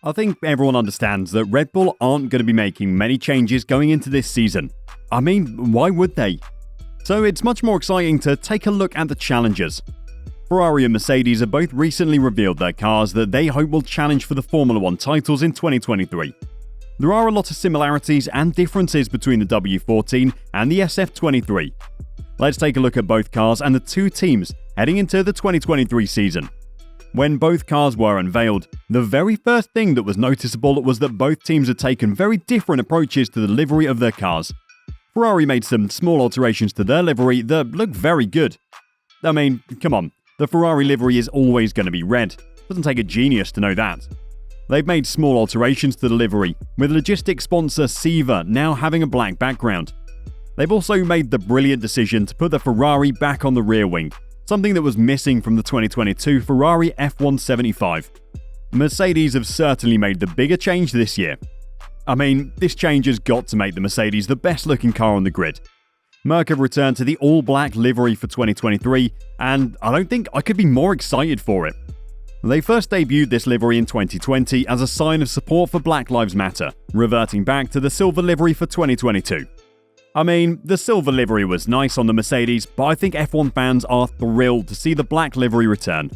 I think everyone understands that Red Bull aren't going to be making many changes going into this season. I mean, why would they? So it's much more exciting to take a look at the challengers. Ferrari and Mercedes have both recently revealed their cars that they hope will challenge for the Formula 1 titles in 2023. There are a lot of similarities and differences between the W14 and the SF23. Let's take a look at both cars and the two teams heading into the 2023 season. When both cars were unveiled, the very first thing that was noticeable was that both teams had taken very different approaches to the livery of their cars. Ferrari made some small alterations to their livery that look very good. I mean, come on, the Ferrari livery is always going to be red. Doesn't take a genius to know that. They've made small alterations to the livery, with logistics sponsor Siva now having a black background. They've also made the brilliant decision to put the Ferrari back on the rear wing, something that was missing from the 2022 Ferrari F175. Mercedes have certainly made the bigger change this year. I mean, this change has got to make the Mercedes the best looking car on the grid. Merc have returned to the all-black livery for 2023, and I don't think I could be more excited for it. They first debuted this livery in 2020 as a sign of support for Black Lives Matter, reverting back to the silver livery for 2022. I mean, the silver livery was nice on the Mercedes, but I think F1 fans are thrilled to see the black livery return.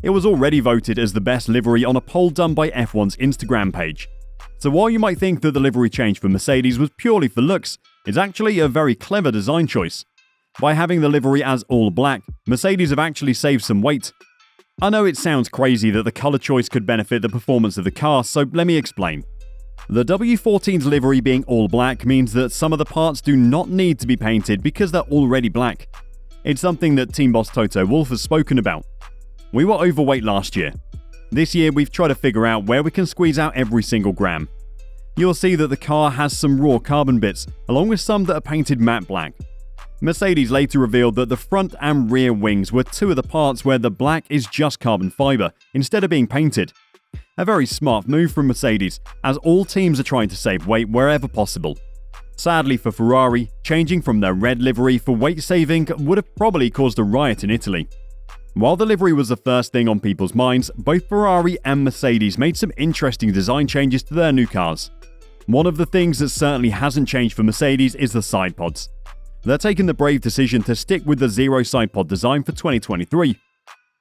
It was already voted as the best livery on a poll done by F1's Instagram page. So while you might think that the livery change for Mercedes was purely for looks, it's actually a very clever design choice. By having the livery as all black, Mercedes have actually saved some weight. I know it sounds crazy that the colour choice could benefit the performance of the car, so let me explain. The W14's livery being all black means that some of the parts do not need to be painted because they're already black. It's something that team boss Toto Wolff has spoken about. We were overweight last year. This year we've tried to figure out where we can squeeze out every single gram. You'll see that the car has some raw carbon bits, along with some that are painted matte black. Mercedes later revealed that the front and rear wings were two of the parts where the black is just carbon fibre, instead of being painted. A very smart move from Mercedes, as all teams are trying to save weight wherever possible. Sadly for Ferrari, changing from their red livery for weight saving would have probably caused a riot in Italy. While the livery was the first thing on people's minds, both Ferrari and Mercedes made some interesting design changes to their new cars. One of the things that certainly hasn't changed for Mercedes is the sidepods. They're taking the brave decision to stick with the zero sidepod design for 2023.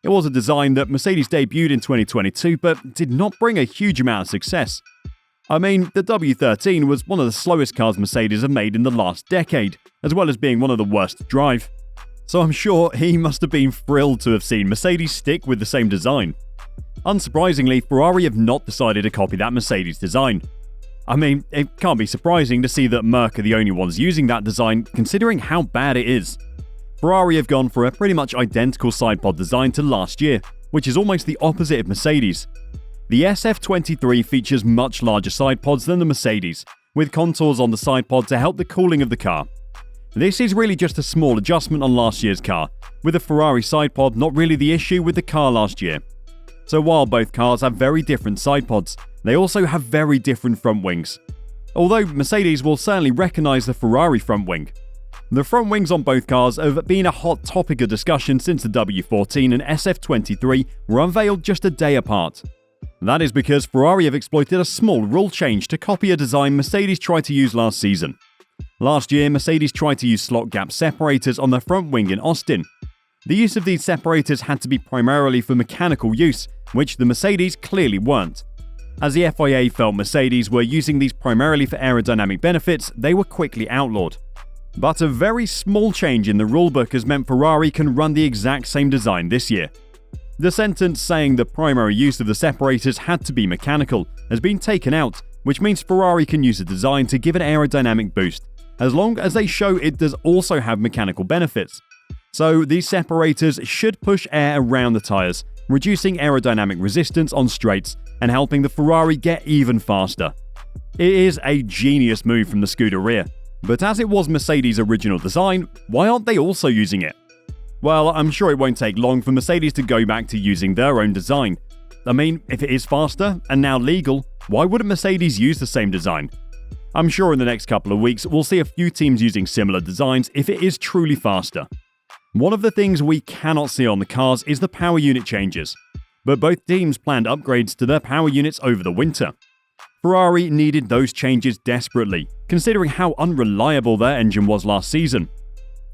It was a design that Mercedes debuted in 2022 but did not bring a huge amount of success. I mean, the W13 was one of the slowest cars Mercedes have made in the last decade, as well as being one of the worst to drive. So I'm sure he must have been thrilled to have seen Mercedes stick with the same design. Unsurprisingly, Ferrari have not decided to copy that Mercedes design. I mean, it can't be surprising to see that Merc are the only ones using that design, considering how bad it is. Ferrari have gone for a pretty much identical sidepod design to last year, which is almost the opposite of Mercedes. The SF23 features much larger sidepods than the Mercedes, with contours on the sidepod to help the cooling of the car. This is really just a small adjustment on last year's car, with the Ferrari sidepod not really the issue with the car last year. So while both cars have very different sidepods, they also have very different front wings. Although Mercedes will certainly recognise the Ferrari front wing. The front wings on both cars have been a hot topic of discussion since the W14 and SF23 were unveiled just a day apart. That is because Ferrari have exploited a small rule change to copy a design Mercedes tried to use last season. Last year, Mercedes tried to use slot gap separators on their front wing in Austin. The use of these separators had to be primarily for mechanical use, which the Mercedes clearly weren't. As the FIA felt Mercedes were using these primarily for aerodynamic benefits, they were quickly outlawed. But a very small change in the rulebook has meant Ferrari can run the exact same design this year. The sentence saying the primary use of the separators had to be mechanical has been taken out, which means Ferrari can use the design to give an aerodynamic boost, as long as they show it does also have mechanical benefits. So these separators should push air around the tyres, reducing aerodynamic resistance on straights and helping the Ferrari get even faster. It is a genius move from the Scuderia, but as it was Mercedes' original design, why aren't they also using it? Well, I'm sure it won't take long for Mercedes to go back to using their own design. I mean, if it is faster and now legal, why wouldn't Mercedes use the same design? I'm sure in the next couple of weeks we'll see a few teams using similar designs if it is truly faster. One of the things we cannot see on the cars is the power unit changes. but both teams planned upgrades to their power units over the winter. Ferrari needed those changes desperately, considering how unreliable their engine was last season.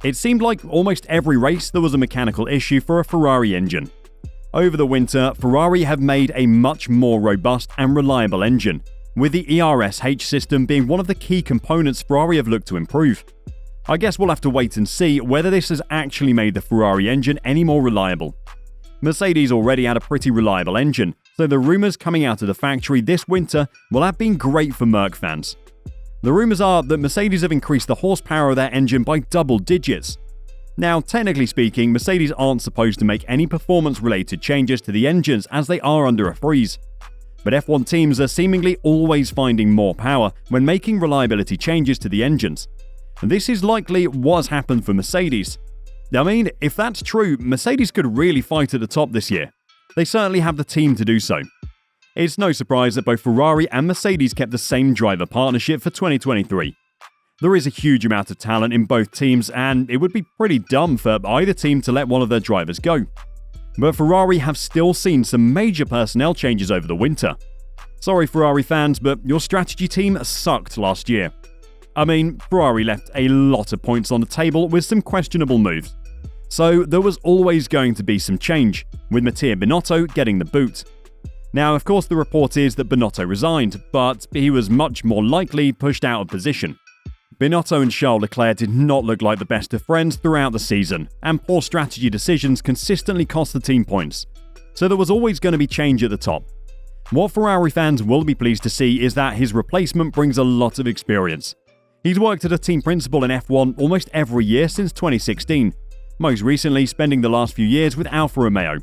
It seemed like almost every race there was a mechanical issue for a Ferrari engine. Over the winter, Ferrari have made a much more robust and reliable engine, with the ERSH system being one of the key components Ferrari have looked to improve. I guess we'll have to wait and see whether this has actually made the Ferrari engine any more reliable. Mercedes already had a pretty reliable engine, so the rumours coming out of the factory this winter will have been great for Merc fans. The rumours are that Mercedes have increased the horsepower of their engine by double digits. Now, technically speaking, Mercedes aren't supposed to make any performance-related changes to the engines as they are under a freeze. But F1 teams are seemingly always finding more power when making reliability changes to the engines. This is likely what has happened for Mercedes. I mean, if that's true, Mercedes could really fight at the top this year. They certainly have the team to do so. It's no surprise that both Ferrari and Mercedes kept the same driver partnership for 2023. There is a huge amount of talent in both teams, and it would be pretty dumb for either team to let one of their drivers go. But Ferrari have still seen some major personnel changes over the winter. Sorry Ferrari fans, but your strategy team sucked last year. I mean, Ferrari left a lot of points on the table with some questionable moves. So there was always going to be some change, with Matteo Binotto getting the boot. Now, of course, the report is that Binotto resigned, but he was much more likely pushed out of position. Binotto and Charles Leclerc did not look like the best of friends throughout the season, and poor strategy decisions consistently cost the team points. So there was always going to be change at the top. What Ferrari fans will be pleased to see is that his replacement brings a lot of experience. He's worked at a team principal in F1 almost every year since 2016, most recently spending the last few years with Alfa Romeo.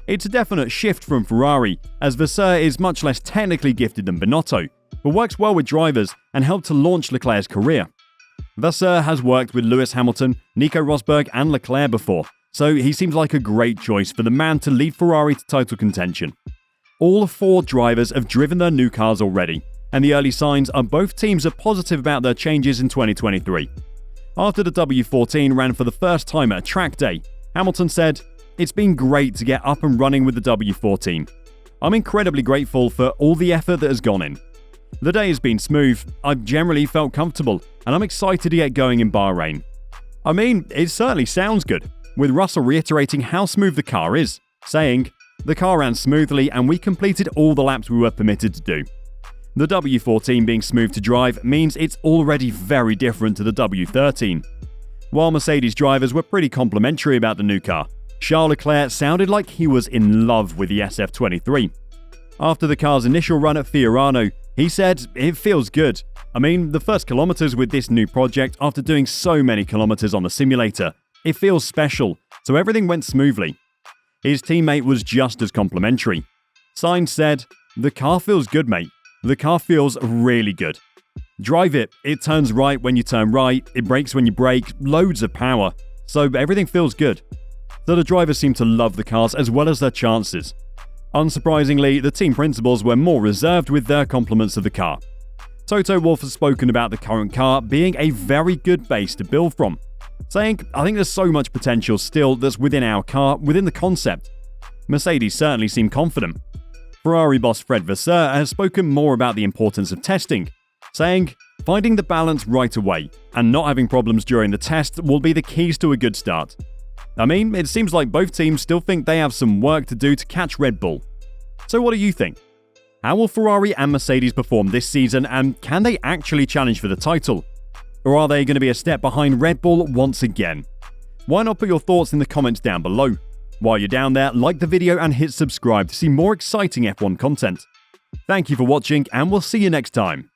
It's a definite shift from Ferrari, as Vasseur is much less technically gifted than Binotto, but works well with drivers and helped to launch Leclerc's career. Vasseur has worked with Lewis Hamilton, Nico Rosberg and Leclerc before, so he seems like a great choice for the man to lead Ferrari to title contention. All four drivers have driven their new cars already, and the early signs are both teams are positive about their changes in 2023. After the W14 ran for the first time at a track day, Hamilton said, "It's been great to get up and running with the W14. I'm incredibly grateful for all the effort that has gone in. The day has been smooth, I've generally felt comfortable, and I'm excited to get going in Bahrain." I mean, it certainly sounds good, with Russell reiterating how smooth the car is, saying, "The car ran smoothly and we completed all the laps we were permitted to do." The W14 being smooth to drive means it's already very different to the W13. While Mercedes drivers were pretty complimentary about the new car, Charles Leclerc sounded like he was in love with the SF23. After the car's initial run at Fiorano, he said, "It feels good. I mean, the first kilometers with this new project after doing so many kilometers on the simulator, it feels special, so everything went smoothly." His teammate was just as complimentary. Sainz said, "The car feels good, mate. The car feels really good. Drive it, it turns right when you turn right, it brakes when you brake, loads of power, so everything feels good." So the drivers seem to love the cars as well as their chances. Unsurprisingly, the team principals were more reserved with their compliments of the car. Toto Wolff has spoken about the current car being a very good base to build from, saying, "I think there's so much potential still that's within our car, within the concept." Mercedes certainly seem confident. Ferrari boss Fred Vasseur has spoken more about the importance of testing, saying, "Finding the balance right away and not having problems during the test will be the keys to a good start." I mean, it seems like both teams still think they have some work to do to catch Red Bull. So what do you think? How will Ferrari and Mercedes perform this season, and can they actually challenge for the title? Or are they going to be a step behind Red Bull once again? Why not put your thoughts in the comments down below? While you're down there, like the video and hit subscribe to see more exciting F1 content. Thank you for watching, and we'll see you next time.